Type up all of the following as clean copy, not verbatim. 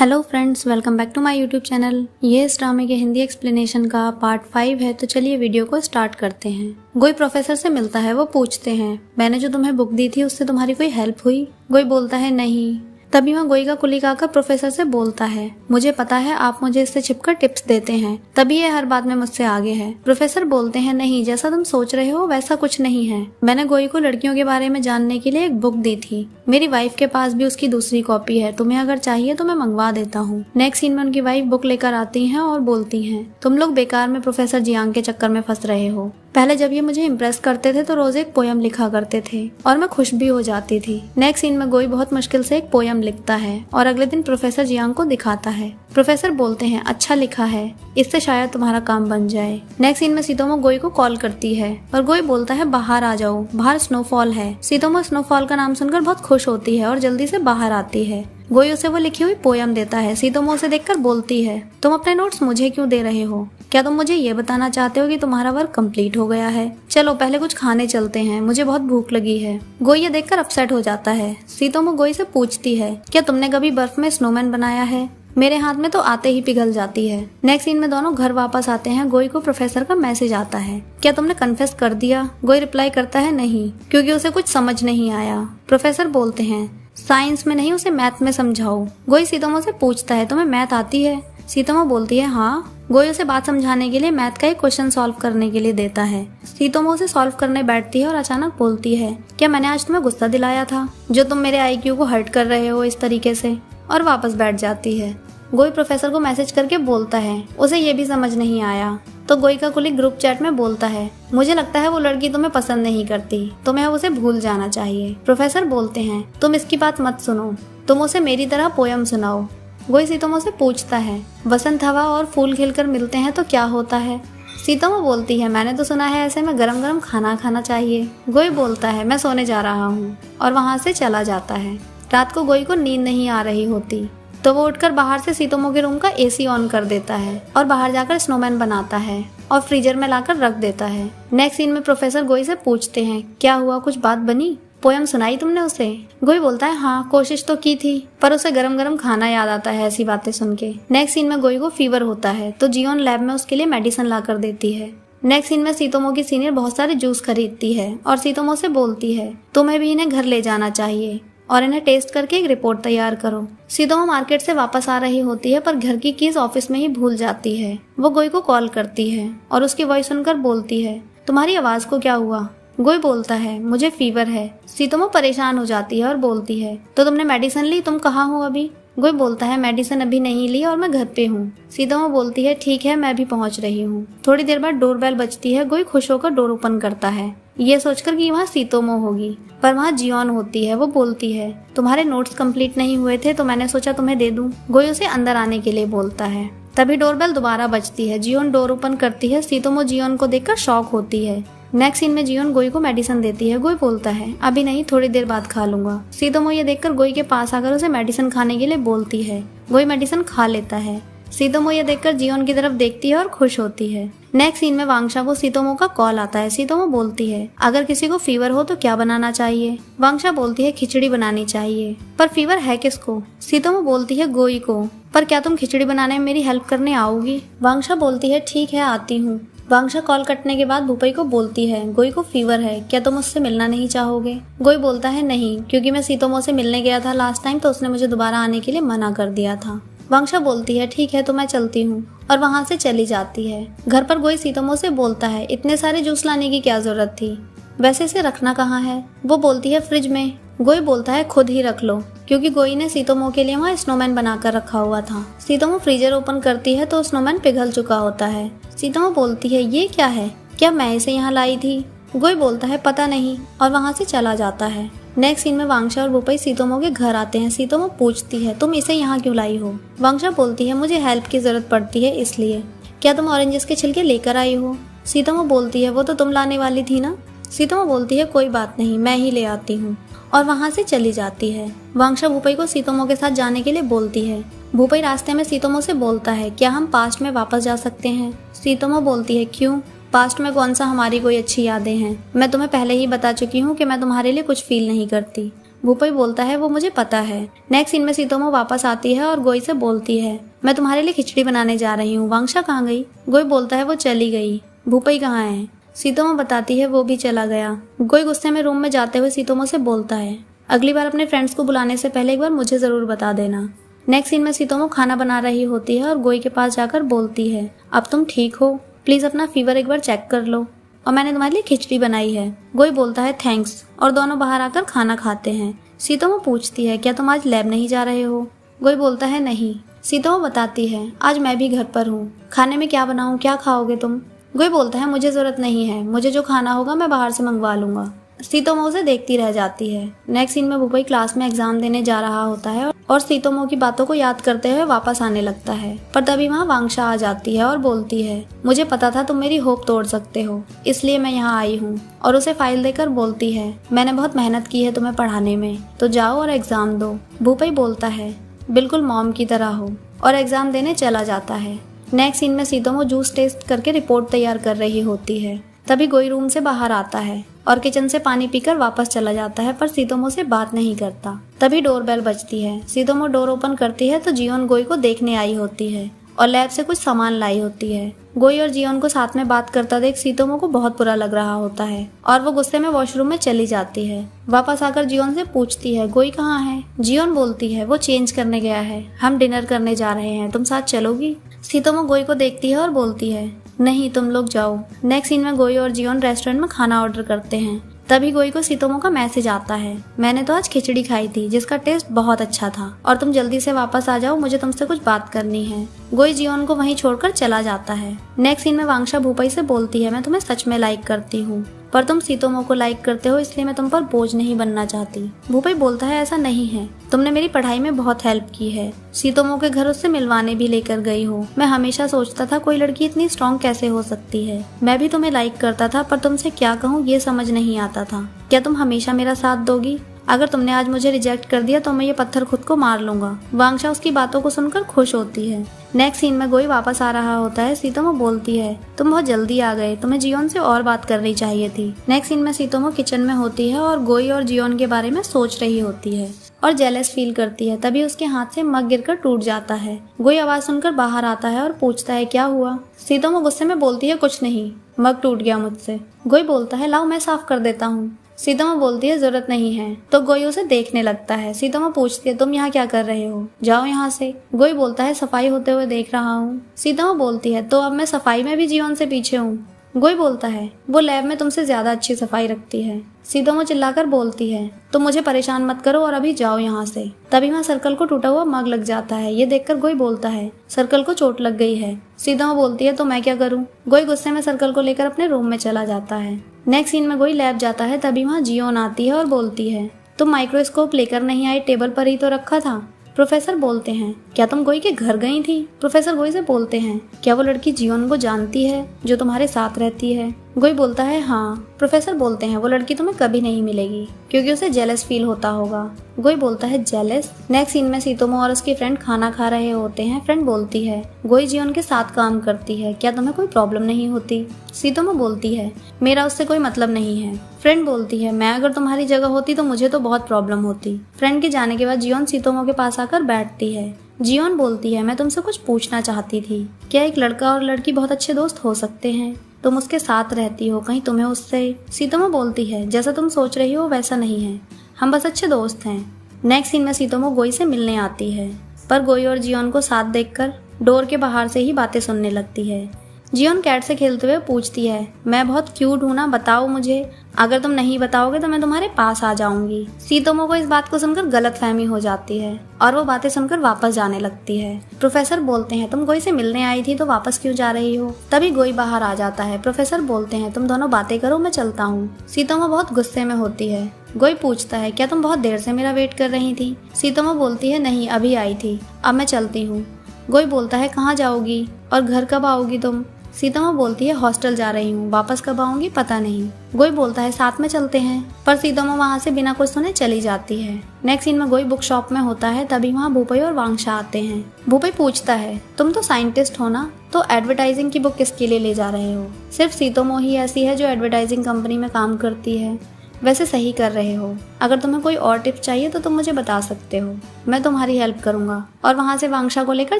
Hello friends, welcome back to my YouTube channel. ये इस ड्रामे के हिंदी एक्सप्लेनेशन का पार्ट 5 है। तो चलिए वीडियो को स्टार्ट करते हैं। गोई प्रोफेसर से मिलता है। वो पूछते हैं, मैंने जो तुम्हें बुक दी थी उससे तुम्हारी कोई हेल्प हुई? गोई बोलता है नहीं। तभी वहाँ गोई का कुलीग आकर प्रोफेसर से बोलता है, मुझे पता है आप मुझे इससे छिपकर टिप्स देते हैं, तभी ये हर बात में मुझसे आगे है। प्रोफेसर बोलते हैं, नहीं, जैसा तुम सोच रहे हो वैसा कुछ नहीं है। मैंने गोई को लड़कियों के बारे में जानने के लिए एक बुक दी थी। मेरी वाइफ के पास भी उसकी दूसरी कॉपी है। तुम्हें अगर चाहिए तो मैं मंगवा देता हूँ। नेक्स्ट सीन में उनकी वाइफ बुक लेकर आती है और बोलती है, तुम लोग बेकार में प्रोफेसर जियांग के चक्कर में फंस रहे हो। पहले जब ये मुझे इम्प्रेस करते थे तो रोज एक पोयम लिखा करते थे और मैं खुश भी हो जाती थी। नेक्स्ट सीन में गोई बहुत मुश्किल से एक पोयम लिखता है और अगले दिन प्रोफेसर जियांग को दिखाता है। प्रोफेसर बोलते हैं, अच्छा लिखा है, इससे शायद तुम्हारा काम बन जाए। नेक्स्ट सीन में सीतोमो गोई को कॉल करती है और गोई बोलता है, बाहर आ जाओ, बाहर स्नोफॉल है। सीतोमो स्नोफॉल का नाम सुनकर बहुत खुश होती है और जल्दी से बाहर आती है। गोई उसे वो लिखी हुई पोयम देता है। सीतोमो उसे देखकर बोलती है, तुम अपने नोट्स मुझे क्यों दे रहे हो? क्या तुम मुझे ये बताना चाहते हो कि तुम्हारा वर्क कंप्लीट हो गया है? चलो पहले कुछ खाने चलते हैं, मुझे बहुत भूख लगी है। गोई ये देखकर अपसेट हो जाता है। सीतोमो गोई से पूछती है, क्या तुमने कभी बर्फ में स्नोमैन बनाया है? मेरे हाथ में तो आते ही पिघल जाती है। नेक्स्ट सीन में दोनों घर वापस आते हैं। गोई को प्रोफेसर का मैसेज आता है, क्या तुमने कन्फेस कर दिया? गोई रिप्लाई करता है, नहीं, क्योंकि उसे कुछ समझ नहीं आया। प्रोफेसर बोलते हैं, साइंस में नहीं, उसे मैथ में समझाओ। गोई सीतोमो से पूछता है, तुम्हें मैथ आती है? सीतोमो बोलती है, हाँ। गोई उसे बात समझाने के लिए मैथ का एक क्वेश्चन सॉल्व करने के लिए देता है। सीतोमो उसे सॉल्व करने बैठती है और अचानक बोलती है, क्या मैंने आज तुम्हें गुस्सा दिलाया था, जो तुम मेरे आईक्यू को हर्ट कर रहे हो इस तरीके से? और वापस बैठ जाती है। गोई प्रोफेसर को मैसेज करके बोलता है, उसे ये भी समझ नहीं आया। तो गोई का कुलीग ग्रुप चैट में बोलता है, मुझे लगता है वो लड़की तुम्हें पसंद नहीं करती, तुम्हें उसे भूल जाना चाहिए। प्रोफेसर बोलते हैं, तुम इसकी बात मत सुनो, तुम उसे मेरी तरह पोयम सुनाओ। गोई सीतोमो से पूछता है, वसंत हवा और फूल खिलकर मिलते हैं तो क्या होता है? सीतोमो बोलती है, मैंने तो सुना है ऐसे में गरम गरम खाना खाना चाहिए। गोई बोलता है, मैं सोने जा रहा हूँ, और वहाँ से चला जाता है। रात को गोई को नींद नहीं आ रही होती, तो वो उठकर बाहर से सीतोमो के रूम का एसी ऑन कर देता है और बाहर जाकर स्नोमैन बनाता है और फ्रीजर में लाकर रख देता है। नेक्स्ट सीन में प्रोफेसर गोई से पूछते हैं, क्या हुआ, कुछ बात बनी? पोयम सुनाई तुमने उसे? गोई बोलता है, हाँ, कोशिश तो की थी, पर उसे गरम गरम खाना याद आता है ऐसी बातें सुन के। नेक्स्ट सीन में गोई को फीवर होता है तो जियोन लैब में उसके लिए मेडिसिन ला कर देती है। नेक्स्ट सीन में सीतोमो की सीनियर बहुत सारे जूस खरीदती है और सीतोमो से बोलती है, तुम्हें भी इन्हें घर ले जाना चाहिए और इन्हें टेस्ट करके एक रिपोर्ट तैयार करो। सीतोमो मार्केट से वापस आ रही होती है पर घर की कीज ऑफिस में ही भूल जाती है। वो गोई को कॉल करती है और उसकी वॉइस सुनकर बोलती है, तुम्हारी आवाज को क्या हुआ? गोई बोलता है, मुझे फीवर है। सीतोमो परेशान हो जाती है और बोलती है, तो तुमने मेडिसिन ली, तुम कहाँ हो अभी? गोई बोलता है, मेडिसिन अभी नहीं ली और मैं घर पे हूँ। सीतोमो बोलती है, ठीक है, मैं भी पहुँच रही हूँ। थोड़ी देर बाद डोरबेल बजती है। गोई खुश होकर डोर ओपन करता है, ये सोचकर कि वहाँ सीतोमो होगी, पर वहाँ जियोन होती है। वो बोलती है, तुम्हारे नोट्स कंप्लीट नहीं हुए थे तो मैंने सोचा तुम्हें दे दूं। गोई उसे अंदर आने के लिए बोलता है। तभी डोरबेल दोबारा बजती है। जियोन डोर ओपन करती है। सीतोमो जियोन को देखकर शॉक होती है। नेक्स्ट सीन में जियोन गोई को मेडिसिन देती है। गोई बोलता है, अभी नहीं, थोड़ी देर बाद खा लूंगा। सीतोमो ये देखकर गोई के पास आकर उसे मेडिसिन खाने के लिए बोलती है। गोई मेडिसिन खा लेता है। सीतोमो ये देखकर जियोन की तरफ देखती है और खुश होती है। नेक्स्ट सीन में वांगशा को सीतोमो का कॉल आता है। सीतोमो बोलती है, अगर किसी को फीवर हो तो क्या बनाना चाहिए? वांगशा बोलती है, खिचड़ी बनानी चाहिए। पर फीवर है किसको? सीतोमो बोलती है, गोई को। पर क्या तुम खिचड़ी बनाने में मेरी हेल्प करने आओगी? वांगशा बोलती है, ठीक है, आती हूँ। वांगशा कॉल कटने के बाद भूपई को बोलती है, गोई को फीवर है, क्या तुम उससे मिलना नहीं चाहोगे? गोई बोलता है, नहीं, क्योंकि मैं सीतोमो से मिलने गया था लास्ट टाइम तो उसने मुझे दोबारा आने के लिए मना कर दिया था। वांगशा बोलती है, ठीक है, तो मैं चलती हूँ, और वहाँ से चली जाती है। घर पर गोई सीतोमो से बोलता है, इतने सारे जूस लाने की क्या जरूरत थी? वैसे इसे रखना कहाँ है? वो बोलती है, फ्रिज में। गोई बोलता है, खुद ही रख लो, क्योंकि गोई ने सीतोमो के लिए वहाँ स्नोमैन बनाकर रखा हुआ था। सीतोमो फ्रीजर ओपन करती है तो स्नोमैन पिघल चुका होता है। सीतोमो बोलती है, ये क्या है? क्या मैं इसे यहाँ लाई थी? गोई बोलता है, पता नहीं, और वहाँ से चला जाता है। नेक्स्ट सीन में वांगशा और भूपई सीतोमो के घर आते हैं। सीतोमो पूछती है, तुम इसे यहाँ क्यों लाई हो? वांगशा बोलती है, मुझे हेल्प की जरूरत पड़ती है इसलिए। क्या तुम ऑरेंजेस के छिलके लेकर आई हो? सीतोमो बोलती है, वो तो तुम लाने वाली थी ना। सीतोमो बोलती है, कोई बात नहीं, मैं ही ले आती हूँ, और वहाँ से चली जाती है। वांगशा भूपई को सीतोमो के साथ जाने के लिए बोलती है। भूपई रास्ते में सीतोमो से बोलता है, क्या हम पास्ट में वापस जा सकते हैं? सीतोमो बोलती है, क्यों? पास्ट में कौन सा हमारी कोई अच्छी यादें हैं? मैं तुम्हें पहले ही बता चुकी हूँ कि मैं तुम्हारे लिए कुछ फील नहीं करती। भूपाई बोलता है वो मुझे पता है। नेक्स्ट सीन में सीतोमो वापस आती है और गोई से बोलती है मैं तुम्हारे लिए खिचड़ी बनाने जा रही हूँ, वांगशा कहाँ गई? गोई बोलता है वो चली गई। भूपाई कहाँ है? सीतोमो बताती है वो भी चला गया। गोई गुस्से में रूम में जाते हुए सीतोमो से बोलता है अगली बार अपने फ्रेंड्स को बुलाने से पहले एक बार मुझे जरूर बता देना। नेक्स्ट सीन में सीतोमो खाना बना रही होती है और गोई के पास जाकर बोलती है अब तुम ठीक हो? प्लीज अपना फीवर एक बार चेक कर लो, और मैंने तुम्हारे लिए खिचड़ी बनाई है। गोई बोलता है थैंक्स, और दोनों बाहर आकर खाना खाते हैं। सीतोमो पूछती है क्या तुम आज लैब नहीं जा रहे हो? गोई बोलता है नहीं। सीतोमो बताती है आज मैं भी घर पर हूँ, खाने में क्या बनाऊँ, क्या खाओगे तुम? गोई बोलता है मुझे जरूरत नहीं है, मुझे जो खाना होगा मैं बाहर से मंगवा लूंगा। सीतोमो उसे देखती रह जाती है। नेक्स्ट सीन में भूपाई क्लास में एग्जाम देने जा रहा होता है और सीतोमो की बातों को याद करते हुए वापस आने लगता है, पर तभी वहाँ वांगशा आ जाती है और बोलती है मुझे पता था तुम मेरी होप तोड़ सकते हो, इसलिए मैं यहाँ आई हूँ। और उसे फाइल देकर बोलती है मैंने बहुत मेहनत की है तुम्हें पढ़ाने में, तो जाओ और एग्जाम दो। भूपाई बोलता है बिल्कुल मॉम की तरह हो, और एग्जाम देने चला जाता है। नेक्स्ट सीन में सीतोमो जूस टेस्ट करके रिपोर्ट तैयार कर रही होती है। तभी गोई रूम से बाहर आता है और किचन से पानी पीकर वापस चला जाता है, पर सीतोमो से बात नहीं करता। तभी डोरबेल बजती है। सीतोमो डोर ओपन करती है तो जियोन गोई को देखने आई होती है और लैब से कुछ सामान लाई होती है। गोई और जियोन को साथ में बात करता देख सीतोमो को बहुत बुरा लग रहा होता है और वो गुस्से में वॉशरूम में चली जाती है। वापस आकर जियोन से पूछती है गोई कहाँ है? जियोन बोलती है वो चेंज करने गया है, हम डिनर करने जा रहे हैं, तुम साथ चलोगी? सीतोमो गोई को देखती है और बोलती है नहीं तुम लोग जाओ। नेक्स्ट सीन में गोई और जियोन रेस्टोरेंट में खाना ऑर्डर करते हैं। तभी गोई को सीतोमो का मैसेज आता है मैंने तो आज खिचड़ी खाई थी जिसका टेस्ट बहुत अच्छा था, और तुम जल्दी से वापस आ जाओ, मुझे तुमसे कुछ बात करनी है। गोई जियोन को वहीं छोड़कर चला जाता है। नेक्स्ट सीन में वांगशा भूपाई से बोलती है मैं तुम्हें सच में लाइक करती हूँ, पर तुम सीतोमो को लाइक करते हो इसलिए मैं तुम पर बोझ नहीं बनना चाहती। भूपाई बोलता है ऐसा नहीं है, तुमने मेरी पढ़ाई में बहुत हेल्प की है, सीतोमो के घर उससे मिलवाने भी लेकर गई हो। मैं हमेशा सोचता था कोई लड़की इतनी स्ट्रॉन्ग कैसे हो सकती है। मैं भी तुम्हें लाइक करता था, पर तुमसे क्या कहूँ ये समझ नहीं आता था। क्या तुम हमेशा मेरा साथ दोगी? अगर तुमने आज मुझे रिजेक्ट कर दिया तो मैं ये पत्थर खुद को मार लूंगा। वांगशा उसकी बातों को सुनकर खुश होती है। नेक्स्ट सीन में गोई वापस आ रहा होता है। सीतोमो बोलती है तुम बहुत जल्दी आ गए, तुम्हें जियोन से और बात करनी चाहिए थी। नेक्स्ट सीन में सीतोमो किचन में होती है और गोई और जियोन के बारे में सोच रही होती है और जेलस फील करती है। तभी उसके हाथ से मग गिरकर टूट जाता है। गोई आवाज सुनकर बाहर आता है और पूछता है क्या हुआ? सीतोमो गुस्से में बोलती है कुछ नहीं, मग टूट गया मुझसे। गोई बोलता है लाओ मैं साफ कर देता हूँ। सीतोमो बोलती है जरूरत नहीं है, तो गोई उसे देखने लगता है। सीतोमो पूछती है तुम यहाँ क्या कर रहे हो, जाओ यहाँ से। गोई बोलता है सफाई होते हुए देख रहा हूँ। सीतोमो बोलती है तो अब मैं सफाई में भी जियोन से पीछे हूँ। गोई बोलता है वो लैब में तुमसे ज्यादा अच्छी सफाई रखती है। सीतोमो चिल्लाकर बोलती है तुम मुझे परेशान मत करो और अभी जाओ यहाँ से। तभी वहाँ सर्कल को टूटा हुआ मग लग जाता है। ये देखकर गोई बोलता है सर्कल को चोट लग गई है। सीतोमो बोलती है तो मैं क्या करूँ? गोई गुस्से में सर्कल को लेकर अपने रूम में चला जाता है। नेक्स्ट सीन में गोई लैब जाता है। तभी वहाँ जियोन आती है और बोलती है तुम माइक्रोस्कोप लेकर नहीं आई, टेबल पर ही तो रखा था। प्रोफेसर बोलते हैं क्या तुम गोई के घर गई थी? प्रोफेसर गोई से बोलते हैं क्या वो लड़की जियोन को जानती है जो तुम्हारे साथ रहती है? गोई बोलता है हाँ। प्रोफेसर बोलते हैं वो लड़की तुम्हें कभी नहीं मिलेगी क्योंकि उसे जेलस फील होता होगा। गोई बोलता है जेलस? नेक्स्ट सीन में सीतोमो और उसकी फ्रेंड खाना खा रहे होते हैं। फ्रेंड बोलती है गोई जियोन के साथ काम करती है, क्या तुम्हें कोई प्रॉब्लम नहीं होती? सीतोमो बोलती है मेरा उससे कोई मतलब नहीं है। फ्रेंड बोलती है मैं अगर तुम्हारी जगह होती तो मुझे तो बहुत प्रॉब्लम होती। फ्रेंड के जाने के बाद जियोन सीतोमो के पास आकर बैठती है। जियोन बोलती है मैं तुमसे कुछ पूछना चाहती थी, क्या एक लड़का और लड़की बहुत अच्छे दोस्त हो सकते हैं? तुम उसके साथ रहती हो, कहीं तुम्हें उससे? सीतोमो बोलती है जैसा तुम सोच रही हो वैसा नहीं है, हम बस अच्छे दोस्त हैं। नेक्स्ट सीन में सीतोमो गोई से मिलने आती है, पर गोई और जियोन को साथ देखकर डोर के बाहर से ही बातें सुनने लगती है। जियोन कैट से खेलते हुए पूछती है मैं बहुत क्यूट हूँ ना, बताओ मुझे, अगर तुम नहीं बताओगे तो मैं तुम्हारे पास आ जाऊंगी। सीतोमो को इस बात को सुनकर गलतफहमी हो जाती है और वो बातें सुनकर वापस जाने लगती है। प्रोफेसर बोलते हैं तुम गोई से मिलने आई थी तो वापस क्यों जा रही हो? तभी गोई बाहर आ जाता है। प्रोफेसर बोलते हैं तुम दोनों बातें करो, मैं चलता हूँ। सीतोमो बहुत गुस्से में होती है। गोई पूछता है क्या तुम बहुत देर से मेरा वेट कर रही थी? सीतोमो बोलती है नहीं, अभी आई थी, अब मैं चलती हूँ। गोई बोलता है कहाँ जाओगी और घर कब आओगी तुम? सीतोमो बोलती है हॉस्टल जा रही हूँ, वापस कब आऊंगी पता नहीं। गोई बोलता है साथ में चलते हैं, पर सीतोमो वहाँ से बिना कुछ सुने चली जाती है। नेक्स्ट सीन में गोई बुक शॉप में होता है। तभी वहाँ भूपाई और वांगशा आते हैं। भूपाई पूछता है तुम तो साइंटिस्ट हो ना, तो एडवर्टाइजिंग की बुक किसके लिए ले जा रहे हो? सिर्फ सीतोमो ही ऐसी है जो एडवर्टाइजिंग कंपनी में काम करती है। वैसे सही कर रहे हो। अगर तुम्हें कोई और टिप चाहिए तो तुम मुझे बता सकते हो, मैं तुम्हारी हेल्प करूंगा। और वहाँ से वांगशा को लेकर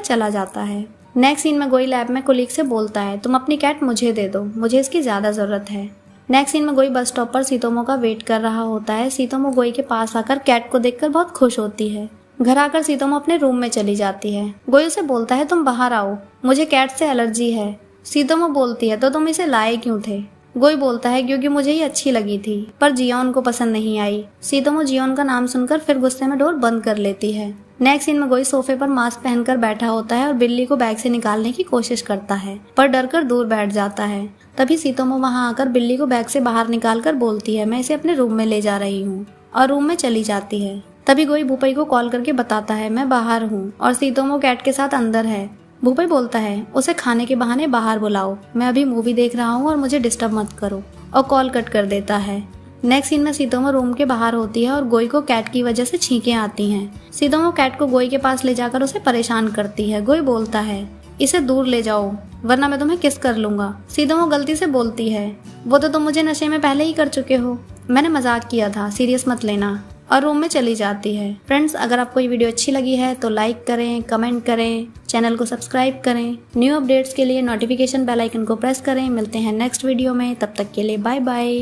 चला जाता है। नेक्स्ट सीन में गोई लैब में कुलीग से बोलता है, तुम अपनी कैट मुझे दे दो, मुझे इसकी ज्यादा जरूरत है। नेक्स्ट सीन में गोई बस स्टॉप पर सीतोमो का वेट कर रहा होता है। सीतोमो गोई के पास आकर कैट को देखकर बहुत खुश होती है। घर आकर सीतोमो अपने रूम में चली जाती है। गोई उसे बोलता है, तुम बाहर आओ, मुझे कैट से एलर्जी है। सीतोमो बोलती है, तो तुम इसे लाए क्यों थे? गोई बोलता है, क्योंकि मुझे ये अच्छी लगी थी, पर जियोन को पसंद नहीं आई। सीतोमो जियोन का नाम सुनकर फिर गुस्से में डोर बंद कर लेती है। नेक्स्ट सीन में गोई सोफे पर मास्क पहनकर बैठा होता है और बिल्ली को बैग से निकालने की कोशिश करता है, पर डरकर दूर बैठ जाता है। तभी सीतोमो वहां आकर बिल्ली को बैग से बाहर निकालकर बोलती है, मैं इसे अपने रूम में ले जा रही हूँ, और रूम में चली जाती है। तभी गोई भूपई को कॉल करके बताता है, मैं बाहर हूँ और सीतोमो कैट के साथ अंदर है। भूपई बोलता है, उसे खाने के बहाने बाहर बुलाओ, मैं अभी मूवी देख रहा हूँ और मुझे डिस्टर्ब मत करो, और कॉल कट कर देता है। नेक्स्ट सीन में सीतोमो रूम के बाहर होती है और गोई को कैट की वजह से छींकें आती हैं। सीतोमो कैट को गोई के पास ले जाकर उसे परेशान करती है। गोई बोलता है, इसे दूर ले जाओ वरना मैं तुम्हें किस कर लूंगा। सीतोमो गलती से बोलती है, वो तो तुम मुझे नशे में पहले ही कर चुके हो, मैंने मजाक किया था, सीरियस मत लेना, और रूम में चली जाती है। फ्रेंड्स, अगर आपको ये वीडियो अच्छी लगी है तो लाइक करें, कमेंट करें, चैनल को सब्सक्राइब करें। न्यू अपडेट्स के लिए नोटिफिकेशन बेल आइकन को प्रेस करें। मिलते हैं नेक्स्ट वीडियो में, तब तक के लिए बाय बाय।